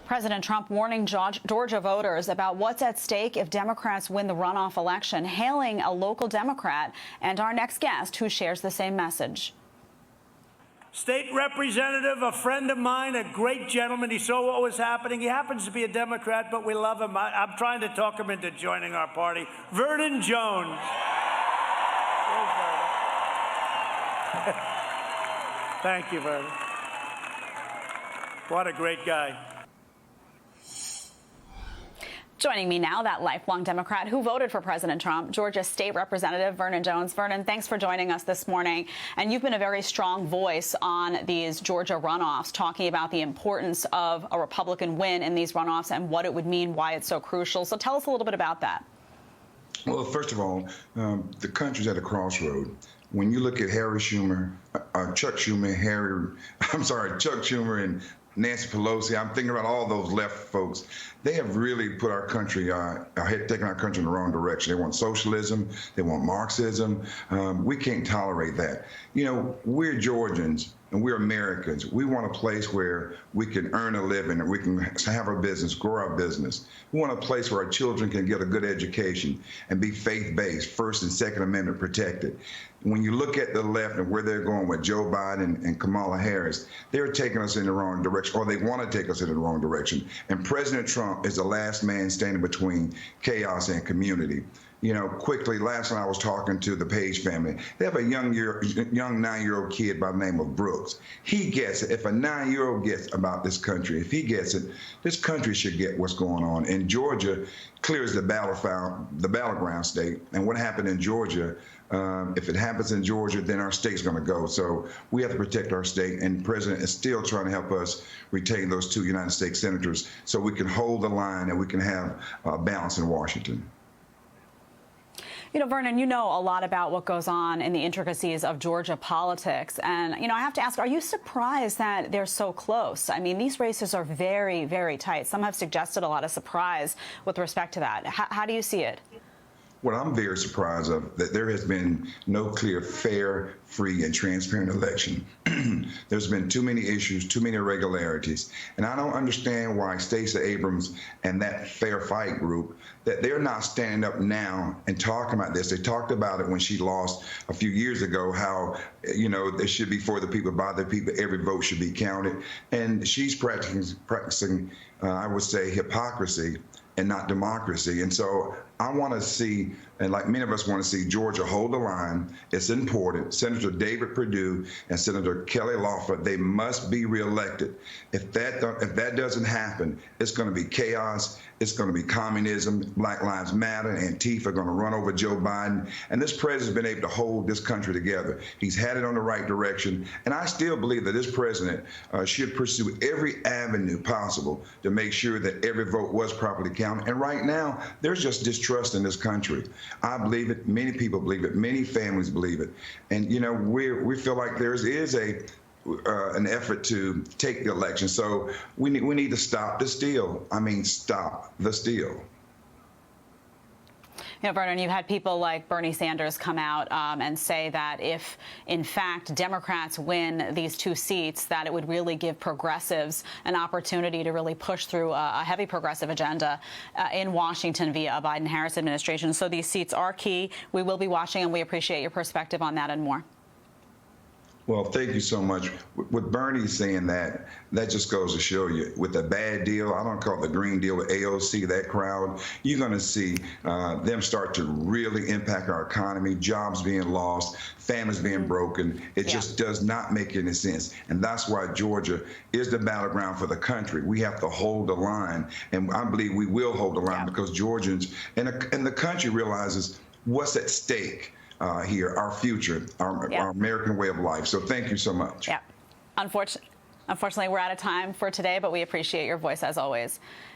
President Trump warning Georgia voters about what's at stake if Democrats win the runoff election, hailing a local Democrat and our next guest who shares the same message. State representative, a friend of mine, a great gentleman. He saw what was happening. He happens to be a Democrat, but we love him. I'm trying to talk him into joining our party. Vernon Jones. Thank you, Vernon. What a great guy. Joining me now, that lifelong Democrat who voted for President Trump, Georgia State Representative Vernon Jones. Vernon, thanks for joining us this morning. And you've been a very strong voice on these Georgia runoffs, talking about the importance of a Republican win in these runoffs and what it would mean, why it's so crucial. So tell us a little bit about that. Well, first of all, the country's at a crossroad. When you look at Chuck Schumer and Nancy Pelosi, I'm thinking about all those left folks. They have really put our country, taken our country in the wrong direction. They want socialism. They want Marxism. We can't tolerate that. You know, we're Georgians and we're Americans. We want a place where we can earn a living and we can have our business, grow our business. We want a place where our children can get a good education and be faith-based, First and Second Amendment protected. When you look at the left and where they're going with Joe Biden and Kamala Harris, they're taking us in the wrong direction, or they want to take us in the wrong direction. And President Trump is the last man standing between chaos and community. You know, quickly, last night I was talking to the Page family. They have a young 9-year-old kid by the name of Brooks. He gets it. If a 9-year-old gets about this country, if he gets it, this country should get what's going on. And Georgia clears the battleground state. And what happened in Georgia, if it happens in Georgia, then our state's going to go. So we have to protect our state. And the president is still trying to help us retain those 2 United States senators so we can hold the line and we can have balance in Washington. You know, Vernon, you know a lot about what goes on in the intricacies of Georgia politics. And, you know, I have to ask, are you surprised that they're so close? I mean, these races are very, very tight. Some have suggested a lot of surprise with respect to that. How do you see it? What I'm very surprised of, that there has been no clear, fair, free, and transparent election. There's been too many issues, too many irregularities. And I don't understand why Stacey Abrams and that Fair Fight group, that they're not standing up now and talking about this. They talked about it when she lost a few years ago, how, you know, they should be for the people, by the people, every vote should be counted. And she's practicing I would say, hypocrisy and not democracy. And so I want to see, and like many of us want to see, Georgia hold the line. It's important. Senator David Perdue and Senator Kelly Loeffler, they must be reelected. If that doesn't happen, it's going to be chaos. It's going to be communism. Black Lives Matter and Antifa are going to run over Joe Biden. And this president's been able to hold this country together. He's had it on the right direction. And I still believe that this president should pursue every avenue possible to make sure that every vote was properly counted. And right now, there's just distrust in this country. I believe it. Many people believe it. Many families believe it. And, you know, we feel like there is an effort to take the election. So we need to stop the steal. I mean, stop the steal. You know, Vernon, you've had people like Bernie Sanders come out and say that if, in fact, Democrats win these 2 seats, that it would really give progressives an opportunity to really push through a heavy progressive agenda in Washington via a Biden-Harris administration. So these seats are key. We will be watching, and we appreciate your perspective on that and more. Well, thank you so much. With Bernie saying that, that just goes to show you, with a bad deal, I don't call it the green deal with AOC, that crowd, you're going to see them start to really impact our economy, jobs being lost, families being broken. It just does not make any sense. And that's why Georgia is the battleground for the country. We have to hold the line. And I believe we will hold the line because Georgians and the country realizes what's at stake. Here, our future, our American way of life. So thank you so much. Yeah. Unfortunately, we're out of time for today, but we appreciate your voice as always.